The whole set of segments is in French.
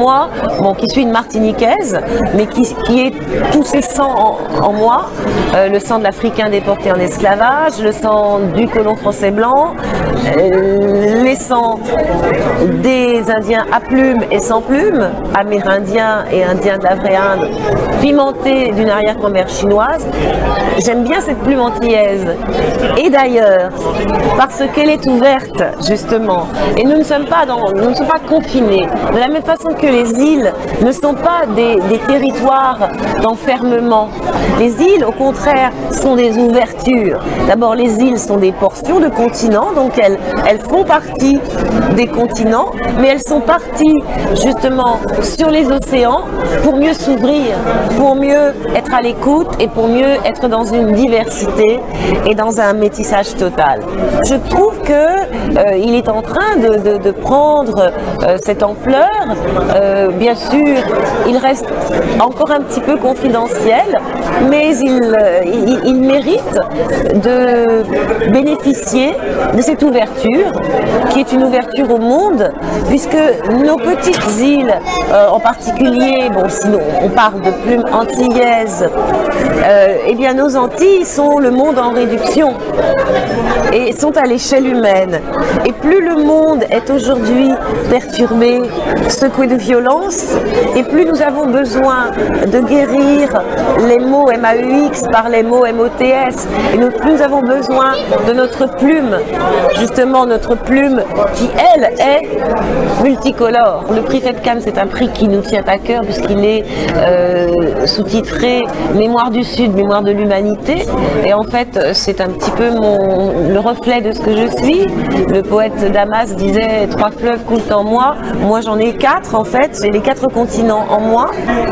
moi, bon, qui suis une Martiniquaise, mais qui est tous ces sangs en moi, le sang de l'Africain déporté en esclavage, le sang du colon français blanc, les sangs des Indiens à plumes et sans plumes, amérindiens et indiens de la vraie Inde, pimentés d'une arrière-grand-mère chinoise. J'aime bien cette plume antillaise. Et d'ailleurs, parce qu'elle est ouverte, justement, et nous ne sommes pas confinés, de la même façon que les îles ne sont pas des territoires d'enfermement. Les îles, au contraire, sont des ouvertures. D'abord, les îles sont des portions de continents, donc elles font partie des continents, mais elles sont parties justement sur les océans pour mieux s'ouvrir, pour mieux être à l'écoute et pour mieux être dans une diversité et dans un métissage total. Je trouve qu'il est en train de prendre cette ampleur. Bien sûr, il reste encore un petit peu confidentiel, mais il mérite de bénéficier de cette ouverture, qui est une ouverture au monde, puisque nos petites îles, en particulier, bon, sinon on parle de plumes antillaises, eh bien nos Antilles sont le monde en réduction et sont à l'échelle humaine. Et plus le monde est aujourd'hui perturbé, secoué de violence, et plus nous avons besoin de guérir les mots MAUX par les mots MOTS, et plus nous avons besoin de notre plume, justement notre plume qui, elle, est multicolore. Le prix FEDCAM, c'est un prix qui nous tient à cœur puisqu'il est sous-titré Mémoire du Sud, Mémoire de l'humanité, et en fait c'est un petit peu le reflet de ce que je suis. Le poète Damas disait « 3 fleuves coulent en moi », moi j'en ai 4 en fait, j'ai les 4 continents en moi.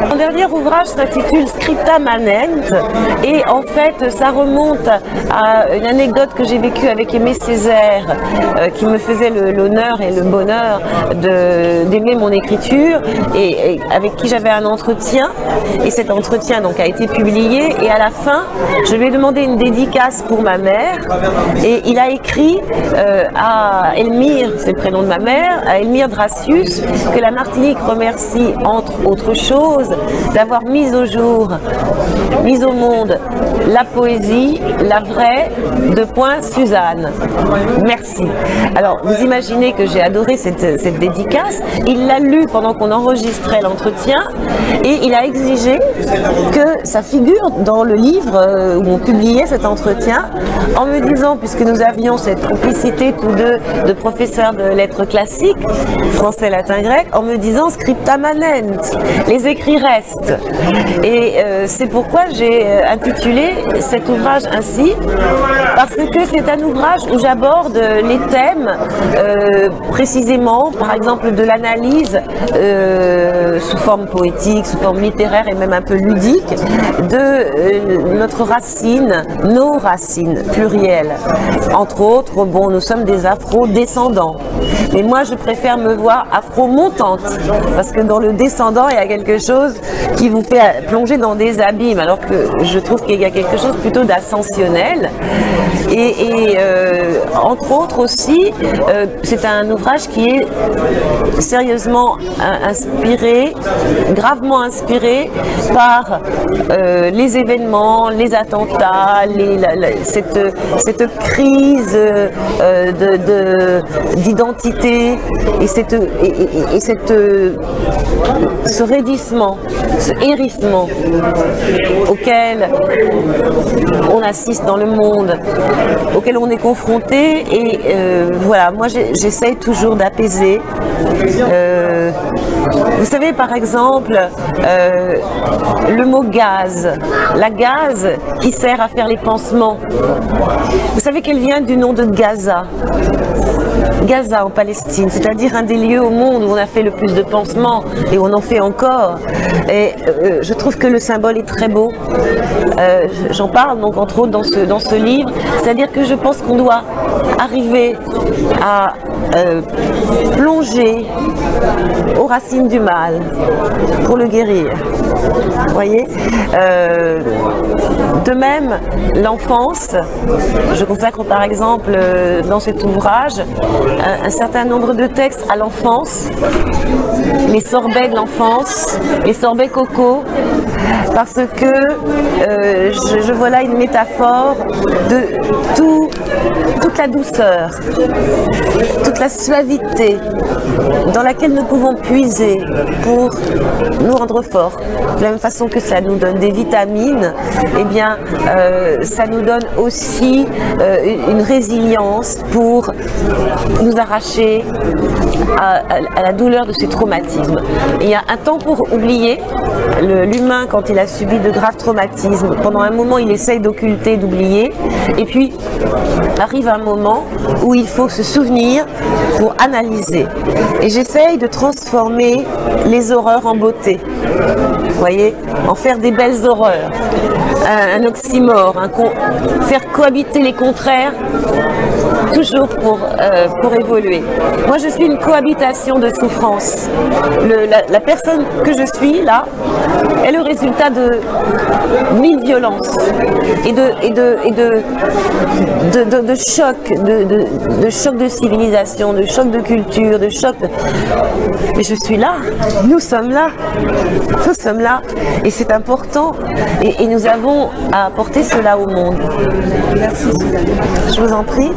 Mon dernier ouvrage s'intitule Scripta Manent, et en fait ça remonte à une anecdote que j'ai vécue avec Aimé Césaire, qui me faisait l'honneur et le bonheur d'aimer mon écriture, et avec qui j'avais un entretien, et cet entretien donc a été publié, et à la fin je lui ai demandé une dédicace pour ma mère, et il a écrit à Elmire, c'est le prénom de ma mère, à Elmire Dracius, que la Martinique remercie entre autres choses d'avoir mis au jour, mis au monde la poésie, la vraie, de point Suzanne. Merci. Alors vous imaginez que j'ai adoré cette dédicace. Il l'a lu pendant qu'on enregistrait l'entretien, et il a exigé que ça figure dans le livre où on publiait cet entretien, en me disant, puisque nous avions cette complicité tous deux de professeurs de lettres classiques, français, latin, grec, en me disant scripta manent, les écrits restent. Et c'est pourquoi j'ai intitulé cet ouvrage ainsi, parce que c'est un ouvrage où j'aborde les thèmes précisément, par exemple de l'analyse sous forme poétique, sous forme littéraire et même un peu ludique, de notre racine, nos racines plurielles. Entre autres, bon, nous sommes des afro-descendants. Mais moi, je préfère me voir afro-montante, parce que dans le descendant, il y a quelque chose qui vous fait plonger dans des abîmes, alors que je trouve qu'il y a quelque chose plutôt d'ascensionnel. Et entre autres aussi, c'est un ouvrage qui est sérieusement inspiré, gravement inspiré par les événements, les attentats, cette crise d'identité et ce raidissement, ce hérissement auquel on assiste dans le monde, auquel on est confronté, et voilà, moi j'essaye toujours d'apaiser. Vous savez, par exemple, le mot gaz, la gaz qui sert à faire les pansements, vous savez qu'elle vient du nom de Gaza. Gaza en Palestine, c'est-à-dire un des lieux au monde où on a fait le plus de pansements et où on en fait encore. Et je trouve que le symbole est très beau. J'en parle donc entre autres dans ce livre, c'est-à-dire que je pense qu'on doit arriver à plonger aux racines du mal pour le guérir. Vous voyez, de même, l'enfance, je consacre par exemple dans cet ouvrage un certain nombre de textes à l'enfance, les sorbets de l'enfance, les sorbets coco, parce que je vois là une métaphore de toute la douceur, toute la suavité dans laquelle nous pouvons puiser pour nous rendre forts. De la même façon que ça nous donne des vitamines, eh bien, ça nous donne aussi une résilience pour nous arracher à la douleur de ces traumatismes. Il y a un temps pour oublier. L'humain, quand il a subi de graves traumatismes, pendant un moment, il essaye d'occulter, d'oublier. Et puis, arrive un moment où il faut se souvenir pour analyser. Et j'essaye de transformer les horreurs en beauté. Vous voyez, en faire des belles horreurs. Un oxymore, faire cohabiter les contraires, toujours pour évoluer. Moi, je suis une cohabitation de souffrance. La personne que je suis, là, est le résultat de 1000 violences et de chocs, de chocs de civilisation, de chocs de culture, de chocs. Mais je suis là, nous sommes là, et c'est important, et nous avons à apporter cela au monde. Merci. Je vous en prie.